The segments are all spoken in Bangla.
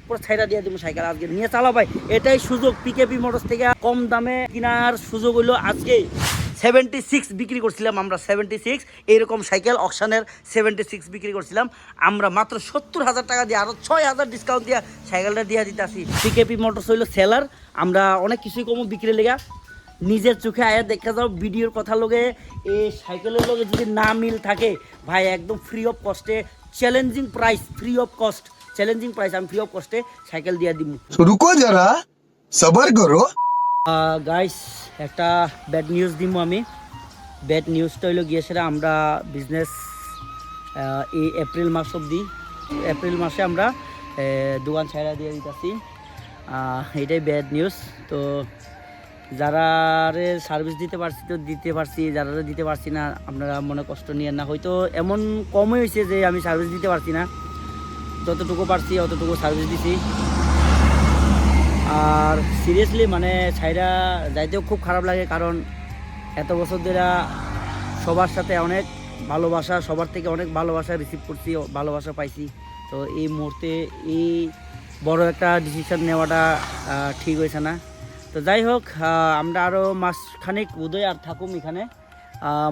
পুরো ছাইরা দিয়ে দেবো সাইকেল আজকে নিয়ে চালা ভাই। এটাই সুযোগ, পিকেপি মোটরস থেকে কম দামে কেনার সুযোগ হলো আজকে। 76 বিক্রি করছিলাম আমরা, 76 এইরকম সাইকেল অকশানের 76 বিক্রি করছিলাম আমরা মাত্র 70,000 টাকা দিয়ে, আরও 6,000 ডিসকাউন্ট দিয়ে সাইকেলটা দিয়ে দিতে আসি। পিকেপি মোটরস হইলো সেলার, আমরা অনেক কিছুই কম বিক্রি লেগা। নিজের চোখে আয়া দেখা যাও ভিডিওর কথা লগে এই সাইকেলের লগে যদি না মিল থাকে ভাই একদম ফ্রি অফ কস্টে challenging price, free of cost challenging price আমি ফ্রি অফ কস্টে সাইকেল দিয়ে দিব। রুকো যারা সবার করো। গাইস একটা ব্যাড নিউজ দিব আমি। ব্যাড নিউজটা হইলো গিয়ে সেটা আমরা বিজনেস এই এপ্রিল মাস অবধি, এপ্রিল মাসে আমরা দোকান ছাইরা দিয়ে দিতেছি, এটাই ব্যাড নিউজ। তো যারা সার্ভিস দিতে পারছি তো দিতে পারছি, যারা দিতে পারছি না আপনারা মনে কষ্ট নিয়েন না। হয়তো এমন কমই হয়েছে যে আমি সার্ভিস দিতে পারছি না, যতটুকু পারছি অতটুকু সার্ভিস দিছি। আর সিরিয়াসলি মানে ছাইরা যাইতেও খুব খারাপ লাগে, কারণ এত বছর ধরে সবার সাথে অনেক ভালোবাসা, সবার থেকে অনেক ভালোবাসা রিসিভ করছি, ভালোবাসা পাইছি। তো এই মুহূর্তে এই বড় একটা ডিসিশন নেওয়াটা ঠিক হয়েছে না। তো যাই হোক, আমরা আরও মাসখানেক উদয় আর থাকুম এখানে,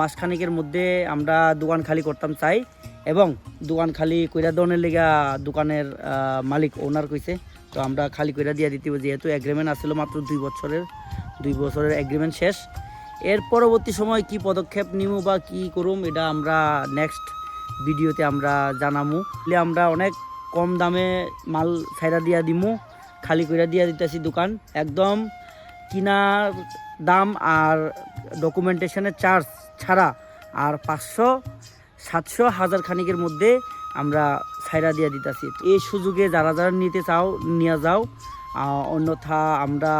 মাসখানেকের মধ্যে আমরা দোকান খালি করতাম চাই, এবং দোকান খালি কইরা দনের লেগা দোকানের মালিক ওনার কইছে। তো আমরা খালি কইরা দিয়ে দিতে, যেহেতু এগ্রিমেন্ট আসছিল মাত্র 2 বছরের এগ্রিমেন্ট শেষ। এর পরবর্তী সময় কি পদক্ষেপ নিব বা কি করুম এটা আমরা নেক্সট ভিডিওতে আমরা জানামু। আমরা অনেক কম দামে মাল ছাইরা দিয়া দিমু, খালি কইরা দিয়া দিতেছি দোকান একদম কিনার দাম আর ডকুমেন্টেশনের চার্জ ছাড়া আর 500, 700, 1000 খানিকের মধ্যে আমরা ছাইরা দিয়ে দিতেছি। এই সুযোগে যারা যারা নিতে চাও নিয়ে যাও, অন্যথা আমরা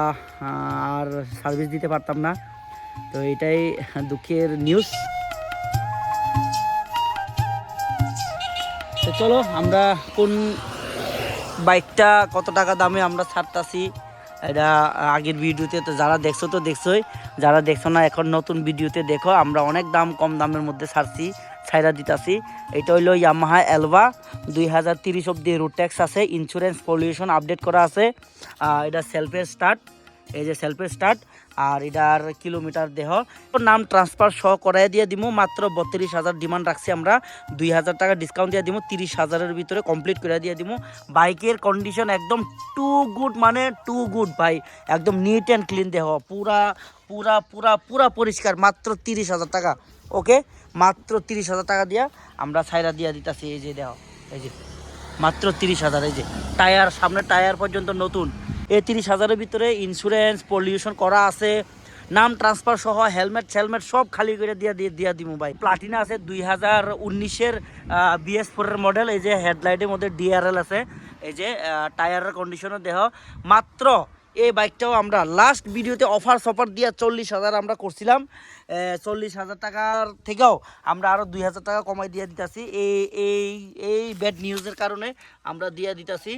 আর সার্ভিস দিতে পারতাম না। তো এটাই দুঃখের নিউজ। তো চলো আমরা কোন বাইকটা কত টাকা দামে আমরা ছাড়তাছি এটা আগের ভিডিওতে তো যারা দেখছো তো দেখছোই, যারা দেখছো না এখন নতুন ভিডিওতে দেখো। আমরা অনেক কম দামের মধ্যে ছাইরা দিতাছি। এটা হইলো ইয়ামাহা এলভা 2030 অব্দি রুট ট্যাক্স আছে, ইন্স্যুরেন্স পলিউশন আপডেট করা আছে। এটা সেলফের স্টার্ট, এই যে সেলফের স্টার্ট, আর এটার কিলোমিটার দেহ নাম ট্রান্সফার সহ করাই দিয়ে দিব। মাত্র 32,000 ডিমান্ড রাখছি আমরা, 2,000 টাকা ডিসকাউন্ট দিয়ে দিব, 30,000-এর ভিতরে কমপ্লিট করে দিয়ে দিব। বাইকের কন্ডিশন একদম টু গুড, মানে টু গুড ভাই, একদম নিট অ্যান্ড ক্লিন দেহ, পুরা পুরা পুরা পুরা পরিষ্কার। মাত্র 30,000 টাকা, ওকে, মাত্র 30,000 টাকা দিয়া আমরা ছাইরা দিয়া দিতেছি। এই যে দেহ, এই যে মাত্র 30,000, এই যে টায়ার, সামনে টায়ার পর্যন্ত নতুন। এই 30,000-এর ভিতরে ইন্স্যুরেন্স পলিউশন করা আছে, নাম ট্রান্সফার সহ হেলমেট সব খালি করে দিয়া দিব ভাই। প্লাটিনা আছে 2019-এর BS4-এর মডেল, এই যে হেডলাইটের মধ্যে DRL আছে, এই যে টায়ারের কন্ডিশনও দেহ। মাত্র এই বাইকটাও আমরা লাস্ট ভিডিওতে অফার দিয়া 40,000 আমরা করছিলাম। 40,000 টাকার থেকেও আমরা আরও 2,000 টাকা কমাই দিয়ে দিতেছি। এই ব্যাড নিউজের কারণে আমরা দিয়ে দিতেছি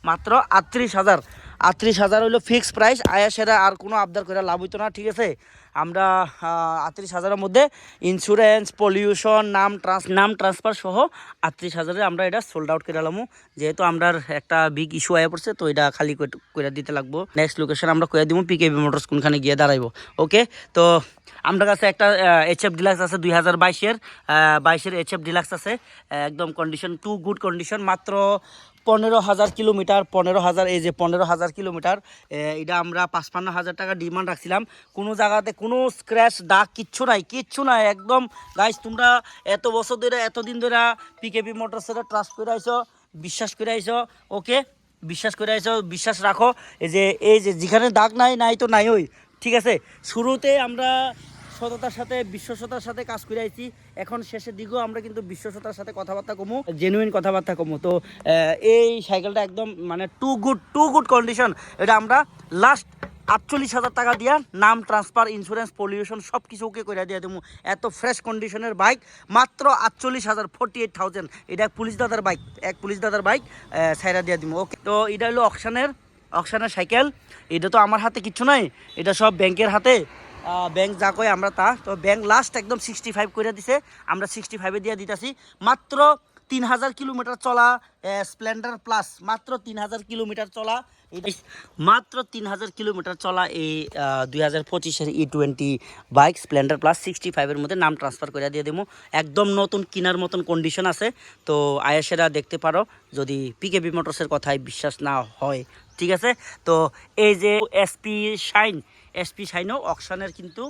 মাত্র 38,000 হইলো ফিক্স প্রাইস। সেটা আর কোনো আবদার করে লাভ হইতো না, ঠিক আছে। আমরা 38,000-এর মধ্যে ইন্স্যুরেন্স পলিউশন নাম ট্রান্সফার সহ 38,000-এ আমরা এটা সোল্ড আউট করে এলাম, যেহেতু আমরা একটা বিগ ইস্যু আয়া পড়ছে। তো এটা খালি করে দিতে লাগবো। নেক্সট লোকেশন আমরা করে দিব পিকেবি মোটরস কোনখানে গিয়ে দাঁড়াইব, ওকে। তো আমার কাছে একটা HF ডিলাক্স আছে 2022-এর HF ডিলাক্স আছে, একদম কন্ডিশন টু গুড কন্ডিশন। মাত্র 15,000 কিলোমিটার, 15,000, এই যে 15,000 কিলোমিটার। এটা আমরা 55,000 টাকা ডিমান্ড রাখছিলাম। কোনো জায়গাতে কোনো স্ক্র্যাচ দাগ কিচ্ছু নাই একদম। গাইস তোমরা এত বছর ধরে, এতদিন ধরে পিকেবি মোটরসের ট্রাস্ট করে আইছো, বিশ্বাস করে আইছো, ওকে, বিশ্বাস করে আইছো, বিশ্বাস রাখো। এই যে যেখানে দাগ নাই তো নাই, ওই ঠিক আছে। শুরুতে আমরা সততার সাথে, বিশ্বস্ততার সাথে কাজ করে আইছি, এখন শেষের দিকেও আমরা কিন্তু বিশ্বস্ততার সাথে কথাবার্তা কমু, জেনুইন কথাবার্তা কমু। তো এই সাইকেলটা একদম মানে টু গুড কন্ডিশন। এটা আমরা লাস্ট 48,000 টাকা দিয়া নাম ট্রান্সফার, ইন্স্যুরেন্স পলিউশন সব কিছু ওকে করে দিয়ে দেবো। এত ফ্রেশ কন্ডিশনের বাইক মাত্র 48,000, 48,000। এটা এক পুলিশ দাদার বাইক ছাইরা দিয়ে দিব, ওকে। তো এটা হলো অকশানের সাইকেল। এটা তো আমার হাতে কিচ্ছু নাই, এটা সব ব্যাংকের হাতে। ব্যাংক যা কয় আমরা তা। তো ব্যাংক লাস্ট একদম 65 করে দিছে, আমরা 65-এ দিয়ে দিতেছি। মাত্র 3000 কিলোমিটার চলা স্প্লেন্ডার প্লাস, মাত্র 3000 কিলোমিটার চলা, মাত্র 3000 কিলোমিটার চলা এই 2025-এর E20 বাইক স্প্লেন্ডার প্লাস 65-এর মধ্যে নাম ট্রান্সফার করে দিয়ে দেবো। একদম নতুন কেনার মতন কন্ডিশন আছে, তো আয়েসেরা দেখতে পারো যদি পিকেবি মোটরসের কথায় বিশ্বাস না হয়, ঠিক আছে। তো এই যে এসপি শাইনও অকশনের কিন্তু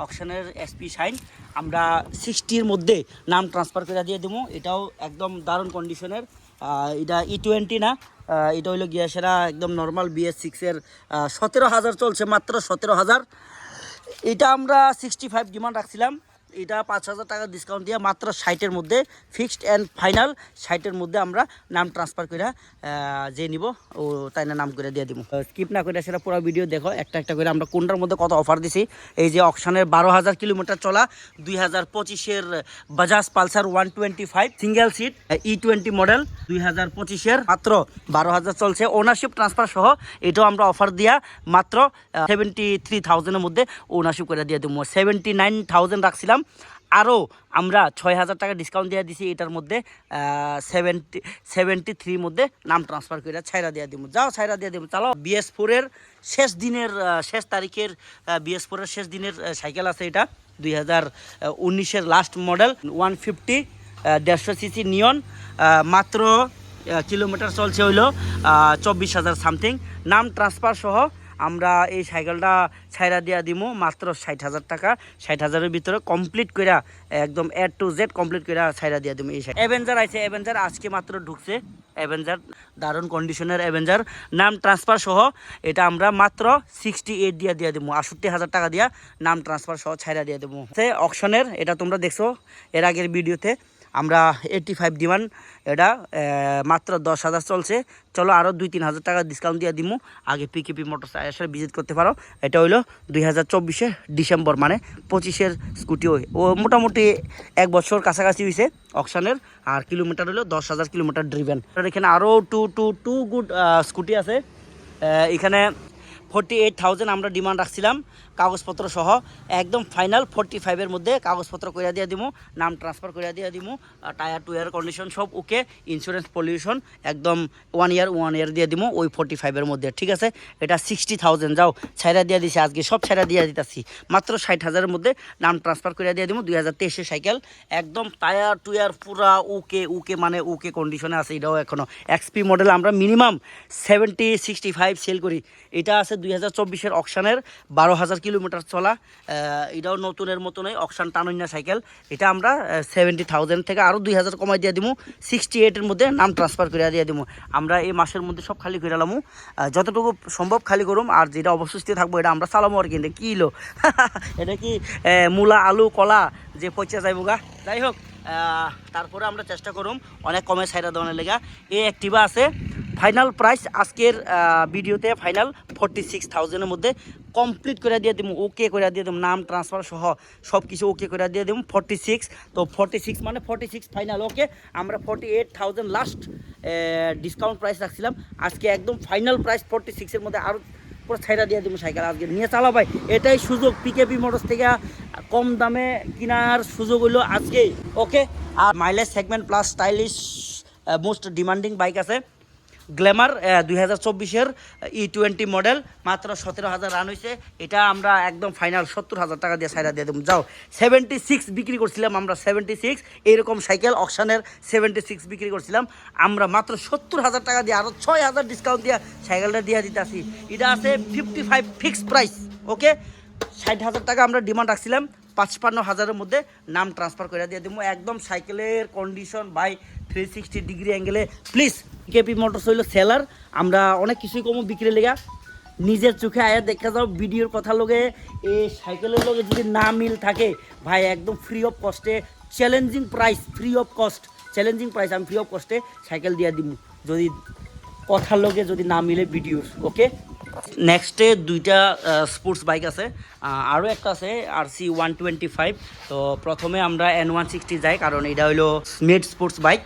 অকশনের এসপি শাইন আমরা 60-র মধ্যে নাম ট্রান্সফার করে দিয়ে দেবো। এটাও একদম দারুণ কন্ডিশনের, এটা E20 না, এটা হইলো গিয়া সেরা একদম নর্মাল BS6-এর 17,000 চলছে, মাত্র 17,000। এটা আমরা 65 ডিমান্ড রাখছিলাম, এটা 5,000 টাকা ডিসকাউন্ট দিয়ে মাত্র 60-এর মধ্যে ফিক্সড অ্যান্ড ফাইনাল 60-এর মধ্যে আমরা নাম ট্রান্সফার করে যে নিব ও তাই না নাম করে দিয়ে দিব। স্কিপ না করে সেটা পুরো ভিডিও দেখো, একটা একটা করে আমরা কোনটার মধ্যে কত অফার দিছি। এই যে অকশনের 12,000 কিলোমিটার চলা 2025-এর Bajaj Pulsar 125 single seat E20 model 2025-এর মাত্র 12,000 চলছে, ওনারশিপ ট্রান্সফার সহ। এটাও আমরা অফার দিয়া মাত্র 73,000-এর মধ্যে ওনারশিপ করে দিয়ে দেবো। 79,000 রাখছিলাম, আরও আমরা 6,000 টাকা ডিসকাউন্ট দিয়ে দিছি, এটার মধ্যে 73 মধ্যে নাম ট্রান্সফার করে ছাইরা দিয়ে দিব। যাও ছাইরা দিয়ে দিব, চালো। BS4-এর শেষ দিনের শেষ তারিখের BS4-এর শেষ দিনের সাইকেল আছে, এটা 2019-এর লাস্ট মডেল 150 150 সিসি নিয়ন, মাত্র কিলোমিটার চলছে হইলো 24,000 সামথিং। নাম ট্রান্সফার সহ আমরা এই সাইকেলটা ছাইরা দিয়া দিব মাত্র 60,000 টাকা। 60,000-এর ভিতরে কমপ্লিট করে একদম A to Z কমপ্লিট করে ছাইরা দিয়া দিব। এই অ্যাভেঞ্জার আছে, অ্যাভেঞ্জার আজকে মাত্র ঢুকছে, অ্যাভেঞ্জার দারুণ কন্ডিশনের অ্যাভেঞ্জার নাম ট্রান্সফার সহ এটা আমরা মাত্র 68 দিয়ে দেবো, 68,000 টাকা দিয়া নাম ট্রান্সফার সহ ছাইরা দিয়ে দেবো। অকশনের এটা তোমরা দেখছো এর আগের ভিডিওতে, আমরা 85 ডিমান্ড, এটা মাত্র 10,000 চলছে। চলো আরও 2-3,000 টাকা ডিসকাউন্ট দিয়ে দিব, আগে পিকেপি মোটরস আসার ভিজিট করতে পারো। এটা হইলো 2024-এর ডিসেম্বর, মানে 25-এর স্কুটি, ও মোটামুটি 1 বছর কাছাকাছি হয়েছে অকশনের, আর কিলোমিটার হলো 10,000 কিলোমিটার ড্রিভেন। এখানে আরও টু গুড স্কুটি আছে। এখানে 48,000 আমরা ডিমান্ড রাখছিলাম কাগজপত্র সহ, একদম ফাইনাল 45-এর মধ্যে কাগজপত্র করে দিয়ে দিব, নাম ট্রান্সফার করে দিয়ে দিব, টায়ার টুয়ার কন্ডিশন সব ওকে, ইন্স্যুরেন্স পলিউশন একদম 1 ইয়ার দিয়ে দিব ওই 45-এর মধ্যে, ঠিক আছে। এটা 60,000 যাও ছাইরা দিয়ে দিছি, আজকে সব ছাইরা দিয়ে দিতেছি মাত্র 60,000-এর মধ্যে নাম ট্রান্সফার করে দিয়ে দিব। 2023-এর সাইকেল একদম টায়ার টুয়ার পুরা ওকে মানে ওকে কন্ডিশনে আছে। এটাও এখনও XP মডেল আমরা মিনিমাম 70-65 সেল করি। এটা আছে 2024-এর অকশনের 12,000 কিলোমিটার চলা, এটাও নতুনের মতনই অকশন টানন্যা সাইকেল। এটা আমরা 70,000 থেকে আরও 2,000 কমাই দিয়ে দিব, 68-এর মধ্যে নাম ট্রান্সফার করে দিয়ে দিব। আমরা এই মাসের মধ্যে সব খালি করে লামু, যতটুকু সম্ভব খালি করুম, আর যেটা অবশিষ্ট থাকবো এটা আমরা চালামো আর কি। কি হলো এটা কি মূলা আলু কলা যে পচা যাইব গা, যাই হোক তারপরে আমরা চেষ্টা করুম অনেক কমে ছাইরা দেওয়ার লেগা। এই অ্যাক্টিভা আছে, ফাইনাল প্রাইস আজকের ভিডিওতে ফাইনাল 46,000-এর মধ্যে কমপ্লিট করে দিয়ে দেবো, ওকে করে দিয়ে দেবো, নাম ট্রান্সফার সহ সব কিছু ওকে করে দিয়ে দেবো। 46, তো 46 মানে 46 ফাইনাল ওকে। আমরা 48,000 লাস্ট ডিসকাউন্ট প্রাইস রাখছিলাম, আজকে একদম ফাইনাল প্রাইস 46-এর মধ্যে আরও পুরো ছাইরা দিয়ে দেবো সাইকেল, আজকে নিয়ে চালা ভাই। এটাই সুযোগ, পিকেপি মোটরস থেকে কম দামে কেনার সুযোগ হইলো আজকেই, ওকে। আর mileage segment plus stylish most demanding bike আছে গ্ল্যামার 2024-এর E20 মডেল, মাত্র 17,000 রান হয়েছে। এটা আমরা একদম ফাইনাল 70,000 টাকা দিয়ে ছাইরা দিয়ে দেবো। যাও 76 বিক্রি করছিলাম আমরা, 76 এইরকম সাইকেল অকশনের 76 বিক্রি করছিলাম আমরা, মাত্র 70,000 টাকা দিয়ে আরও 6,000 ডিসকাউন্ট দিয়ে সাইকেলটা দিয়ে দিতেছি। এটা আছে 55 ফিক্সড প্রাইস, ওকে। 60,000 টাকা আমরা ডিমান্ড রাখছিলাম, 55,000-এর মধ্যে নাম ট্রান্সফার করে দিয়ে দেবো। একদম সাইকেলের কন্ডিশন ভাই 360 ডিগ্রি অ্যাঙ্গেলে। প্লিজ কেপি মোটরস হইলো সেলার, আমরা অনেক কিছুই কমও বিক্রি লেগা, নিজের চোখে আয়া দেখা যাও ভিডিওর কথা লগে এই সাইকেলের লগে যদি না মিল থাকে ভাই একদম ফ্রি অফ কস্টে challenging price, free of cost challenging price আমি ফ্রি অফ কস্টে সাইকেল দিয়ে দিব যদি কথার লগে যদি না মিলে ভিডিওর, ওকে। নেক্সটে 2টা স্পোর্টস বাইক আছে, আরও একটা আছে RC 125। তো প্রথমে আমরা N160 যাই, কারণ এটা হলো স্মিড স্পোর্টস বাইক।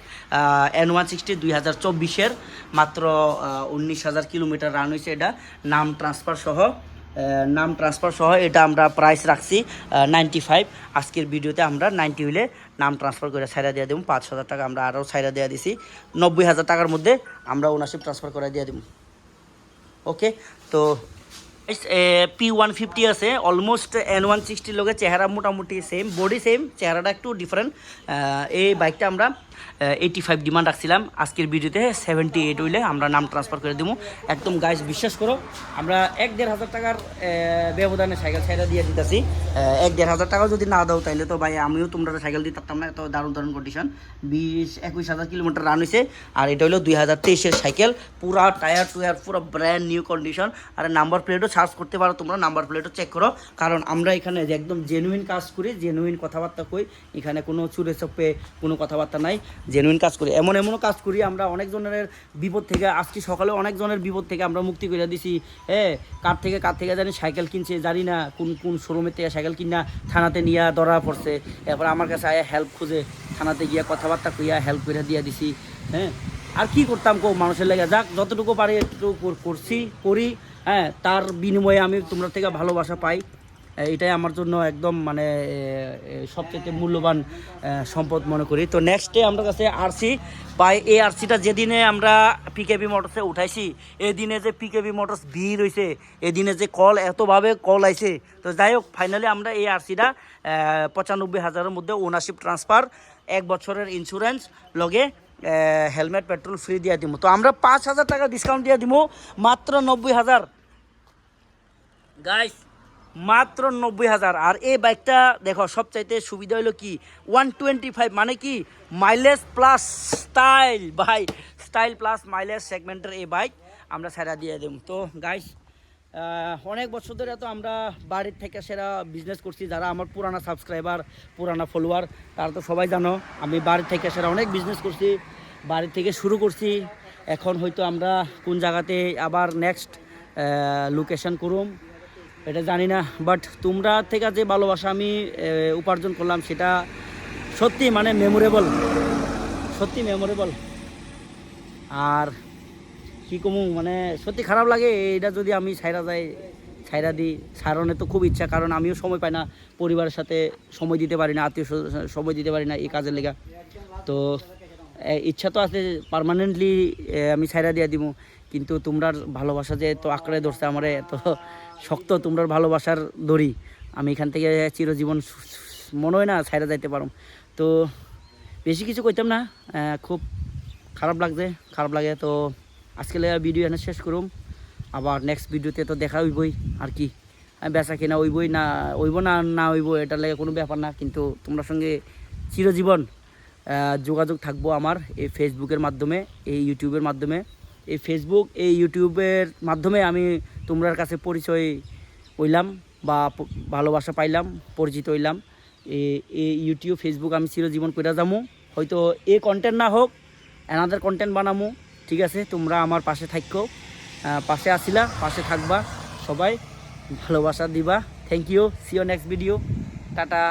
N160 2024-এর মাত্র 19,000 কিলোমিটার রান হয়েছে, এটা নাম ট্রান্সফার সহ নাম ট্রান্সফার সহ এটা আমরা প্রাইস রাখছি 95। আজকের ভিডিওতে আমরা 90 হইলে নাম ট্রান্সফার করে ছাইরা দিয়ে দেবো। 5,000 টাকা আমরা আরও ছাইরা দিয়ে দিছি, 90,000 টাকার মধ্যে আমরা ওনারশিপ ট্রান্সফার করে দিয়ে দেবো। ওকে, তো P150 আছে অলমোস্ট N160 লোকের চেহারা মোটামুটি সেম, বডি সেম, চেহারাটা একটু ডিফারেন্ট। এই বাইকটা আমরা 85 ডিমান্ড রাখছিলাম, আজকের ভিডিওতে 78 হইলে আমরা নাম ট্রান্সফার করে দেবো। একদম গাইস বিশ্বাস করো, আমরা 1-1.5 টাকার ব্যবধানে সাইকেল ছাইরা দিয়ে দিতেছি। 1-1.5 টাকাও যদি না দাও তাইলে তো ভাই আমিও তোমরা সাইকেল দিতে পারতাম না। এত দারুণ দারুণ কন্ডিশন, 20-21,000 কিলোমিটার রান হয়েছে। আর এটা হলো 2023-এর সাইকেল, পুরা টায়ার টুয়ার পুরো ব্র্যান্ড নিউ কন্ডিশন। আর নাম্বার প্লেটও সার্চ করতে পারো তোমরা, নাম্বার প্লেটও চেক করো, কারণ আমরা এখানে যে একদম জেনুইন কাজ করি, জেনুইন কথাবার্তা কই, এখানে কোনো চুরে চপে কোনো কথাবার্তা নাই, জেনুইন কাজ করি। এমনও কাজ করি আমরা অনেক জনের বিপদ থেকে, আজকে সকালে অনেক জনের বিপদ থেকে আমরা মুক্তি করে দিছি। কার থেকে জানি সাইকেল কিনছে, জানি না কোন শোরুমের থেকে সাইকেল কিনা থানাতে নিয়ে ধরা পড়ছে, এরপর আমার কাছে আয়া হেল্প খুঁজে থানাতে গিয়া কথাবার্তা কইয়া হেল্প করে দিয়ে দিছি। আর কি করতাম কো, মানুষের লেগে যাক যতটুকু পারি একটু করি। তার বিনিময়ে আমি তোমরা থেকে ভালোবাসা পাই, এটাই আমার জন্য একদম মানে সবচেয়ে মূল্যবান সম্পদ মনে করি। তো নেক্সট ডে আমার কাছে আরসি পাই। এই আরসিটা যেদিনে আমরা পিকেবি মোটরসে উঠাইছি, এদিনে যে পিকেবি মোটরস ভিড় হয়েছে, এদিনে যে এতভাবে কল আইছে। তো যাই হোক, ফাইনালি আমরা এই আরসিটা 95,000-এর মধ্যে ওনারশিপ ট্রান্সফার, 1 বছরের ইন্স্যুরেন্স লগে হেলমেট পেট্রোল ফ্রি দিয়ে দিব। তো আমরা 5,000 টাকা ডিসকাউন্ট দিয়ে দিব, মাত্র 90,000 গাইস, মাত্র 90,000। আর এই বাইকটা দেখো সবচাইতে সুবিধা হলো কি, 125 মানে কি মাইলেজ প্লাস স্টাইল, ভাই স্টাইল প্লাস মাইলেজ সেগমেন্টের এই বাইক আমরা সেরা দিয়ে দেব। তো গাইস, অনেক বছর ধরে তো আমরা বাড়ির থেকে সেরা বিজনেস করছি। যারা আমার পুরানা সাবস্ক্রাইবার, পুরানা ফলোয়ার, তারা তো সবাই জানো আমি বাড়ির থেকে সেরা অনেক বিজনেস করছি, বাড়ির থেকে শুরু করছি। এখন হয়তো আমরা কোন জায়গাতে আবার নেক্সট লোকেশন করুম এটা জানি না, বাট তোমরা থেকে যে ভালোবাসা আমি উপার্জন করলাম সেটা সত্যি মানে মেমোরেবল, সত্যি মেমোরেবল। আর কী কমু, মানে সত্যি খারাপ লাগে এটা যদি আমি ছাইরা দিই। সারণে তো খুব ইচ্ছা, কারণ আমিও সময় পাই না, পরিবারের সাথে সময় দিতে পারি না, আত্মীয় সময় দিতে পারি না এই কাজের লেগা। তো ইচ্ছা তো আছে পার্মানেন্টলি আমি ছাইরা দিয়ে দিব, কিন্তু তোমরার ভালোবাসা যে এত আঁকড়ে ধরছে আমার, এত শক্ত তোমরার ভালোবাসার দড়ি, আমি এখান থেকে চিরজীবন মনে হয় না ছাইরা যাইতে পারো। তো বেশি কিছু কইতাম না, খুব খারাপ লাগে। তো আজকে ভিডিও এনে শেষ করুম, আবার নেক্সট ভিডিওতে তো দেখা হইবই। আর কি বেচা কিনা হইবই না হইব এটার লাগে কোনো ব্যাপার না, কিন্তু তোমার সঙ্গে চিরজীবন যোগাযোগ থাকবো আমার এই ফেসবুকের মাধ্যমে, এই ইউটিউবের মাধ্যমে। এই ফেসবুক এই ইউটিউবের মাধ্যমে আমি তোমরার কাছে পরিচয় হইলাম বা ভালোবাসা পাইলাম, পরিচিত হইলাম। এই ইউটিউব ফেসবুক আমি চিরজীবন কইরা যাবো, হয়তো এই কন্টেন্ট না হোক অ্যানাদার কন্টেন্ট বানামো। ঠিক আছে, তোমরা আমার পাশে থাকো, পাশে আসিলা, পাশে থাকবা, সবাই ভালোবাসা দিবা। Thank you, see you next video, tata.